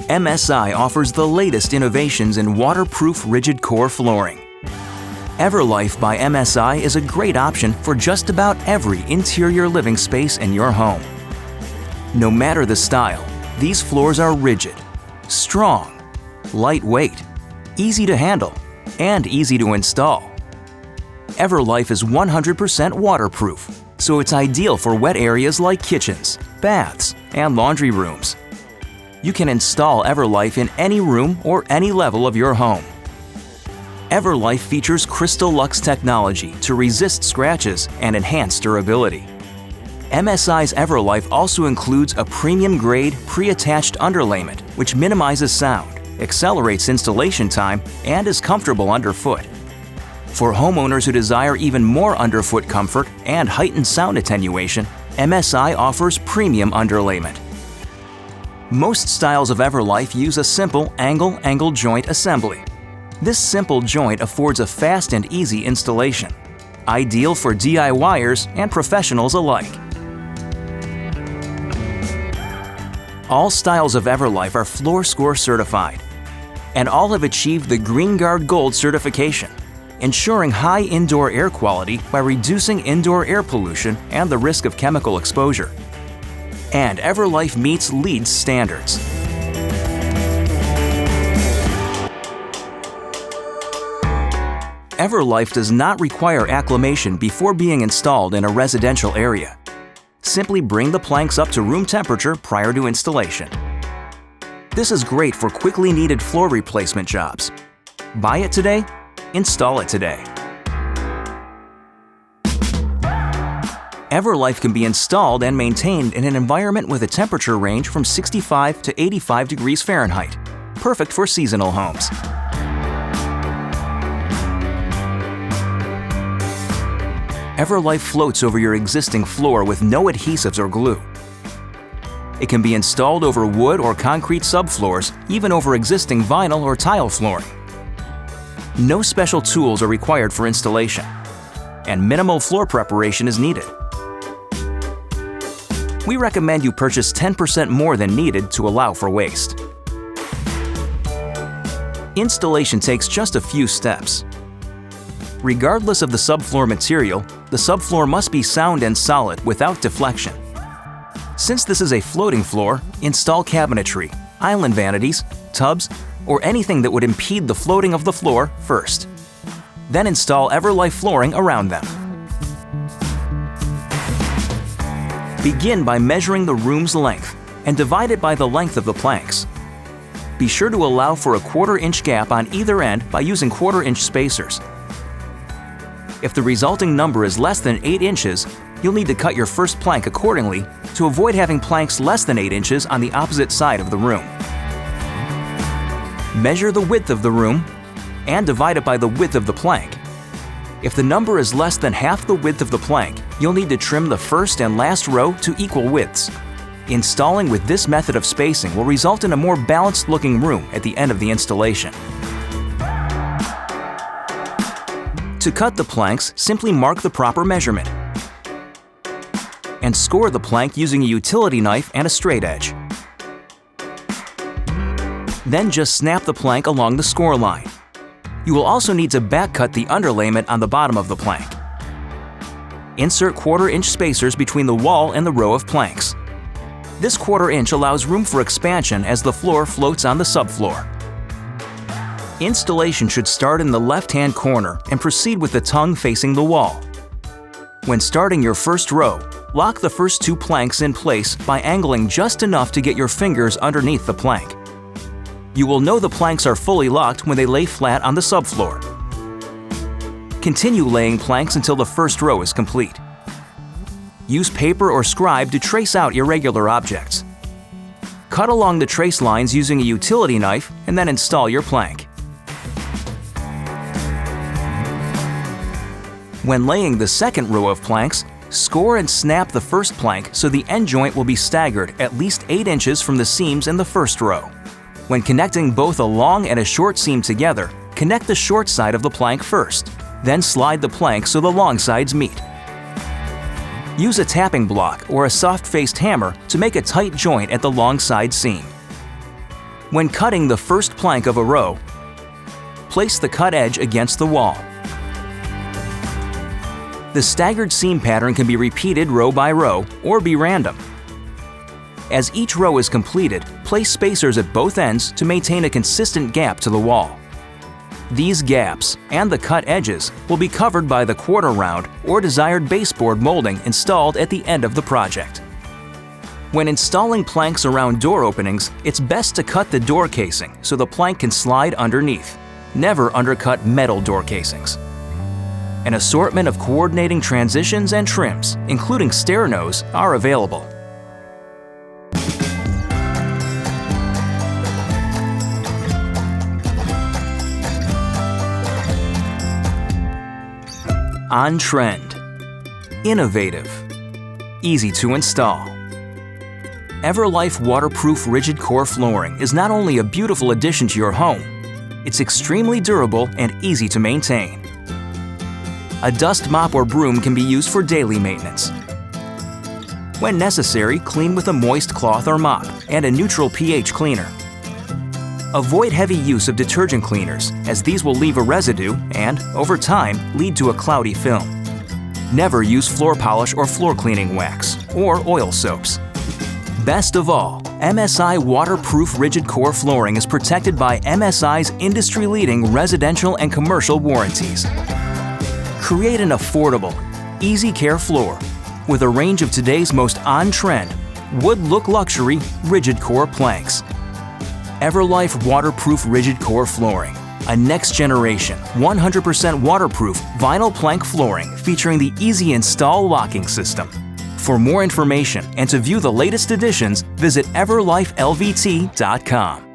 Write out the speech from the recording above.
MSI offers the latest innovations in waterproof rigid core flooring. Everlife by MSI is a great option for just about every interior living space in your home. No matter the style, these floors are rigid, strong, lightweight, easy to handle, and easy to install. Everlife is 100% waterproof, so it's ideal for wet areas like kitchens, baths, and laundry rooms. You can install Everlife in any room or any level of your home. Everlife features Crystal Lux technology to resist scratches and enhance durability. MSI's Everlife also includes a premium-grade pre-attached underlayment which minimizes sound, accelerates installation time, and is comfortable underfoot. For homeowners who desire even more underfoot comfort and heightened sound attenuation, MSI offers premium underlayment. Most styles of Everlife use a simple angle joint assembly. This simple joint affords a fast and easy installation, ideal for DIYers and professionals alike. All styles of Everlife are Floor Score certified, and all have achieved the Green Guard Gold certification, ensuring high indoor air quality by reducing indoor air pollution and the risk of chemical exposure. And Everlife meets LEED standards. Everlife does not require acclimation before being installed in a residential area. Simply bring the planks up to room temperature prior to installation. This is great for quickly needed floor replacement jobs. Buy it today, install it today. Everlife can be installed and maintained in an environment with a temperature range from 65 to 85 degrees Fahrenheit, perfect for seasonal homes. Everlife floats over your existing floor with no adhesives or glue. It can be installed over wood or concrete subfloors, even over existing vinyl or tile flooring. No special tools are required for installation, and minimal floor preparation is needed. We recommend you purchase 10% more than needed to allow for waste. Installation takes just a few steps. Regardless of the subfloor material, the subfloor must be sound and solid without deflection. Since this is a floating floor, install cabinetry, island vanities, tubs, or anything that would impede the floating of the floor first. Then install Everlife flooring around them. Begin by measuring the room's length and divide it by the length of the planks. Be sure to allow for a 1/4 inch gap on either end by using 1/4 inch spacers. If the resulting number is less than 8 inches, you'll need to cut your first plank accordingly to avoid having planks less than 8 inches on the opposite side of the room. Measure the width of the room and divide it by the width of the plank. If the number is less than half the width of the plank, you'll need to trim the first and last row to equal widths. Installing with this method of spacing will result in a more balanced-looking room at the end of the installation. To cut the planks, simply mark the proper measurement and score the plank using a utility knife and a straight edge. Then just snap the plank along the score line. You will also need to back cut the underlayment on the bottom of the plank. Insert 1/4 inch spacers between the wall and the row of planks. This 1/4 inch allows room for expansion as the floor floats on the subfloor. Installation should start in the left-hand corner and proceed with the tongue facing the wall. When starting your first row, lock the first 2 planks in place by angling just enough to get your fingers underneath the plank. You will know the planks are fully locked when they lay flat on the subfloor. Continue laying planks until the first row is complete. Use paper or scribe to trace out irregular objects. Cut along the trace lines using a utility knife and then install your plank. When laying the second row of planks, score and snap the first plank so the end joint will be staggered at least 8 inches from the seams in the first row. When connecting both a long and a short seam together, connect the short side of the plank first, then slide the plank so the long sides meet. Use a tapping block or a soft-faced hammer to make a tight joint at the long side seam. When cutting the first plank of a row, place the cut edge against the wall. The staggered seam pattern can be repeated row by row or be random. As each row is completed, place spacers at both ends to maintain a consistent gap to the wall. These gaps and the cut edges will be covered by the quarter round or desired baseboard molding installed at the end of the project. When installing planks around door openings, it's best to cut the door casing so the plank can slide underneath. Never undercut metal door casings. An assortment of coordinating transitions and trims, including stair nose, are available. On trend, innovative, easy to install. Everlife waterproof rigid core flooring is not only a beautiful addition to your home, it's extremely durable and easy to maintain. A dust mop or broom can be used for daily maintenance. When necessary, clean with a moist cloth or mop and a neutral pH cleaner. Avoid heavy use of detergent cleaners, as these will leave a residue and, over time, lead to a cloudy film. Never use floor polish or floor cleaning wax, or oil soaps. Best of all, MSI waterproof rigid core flooring is protected by MSI's industry-leading residential and commercial warranties. Create an affordable, easy care floor with a range of today's most on-trend, wood-look luxury rigid core planks. Everlife waterproof rigid core flooring, a next-generation, 100% waterproof vinyl plank flooring featuring the easy install locking system. For more information and to view the latest additions, visit everlifelvt.com.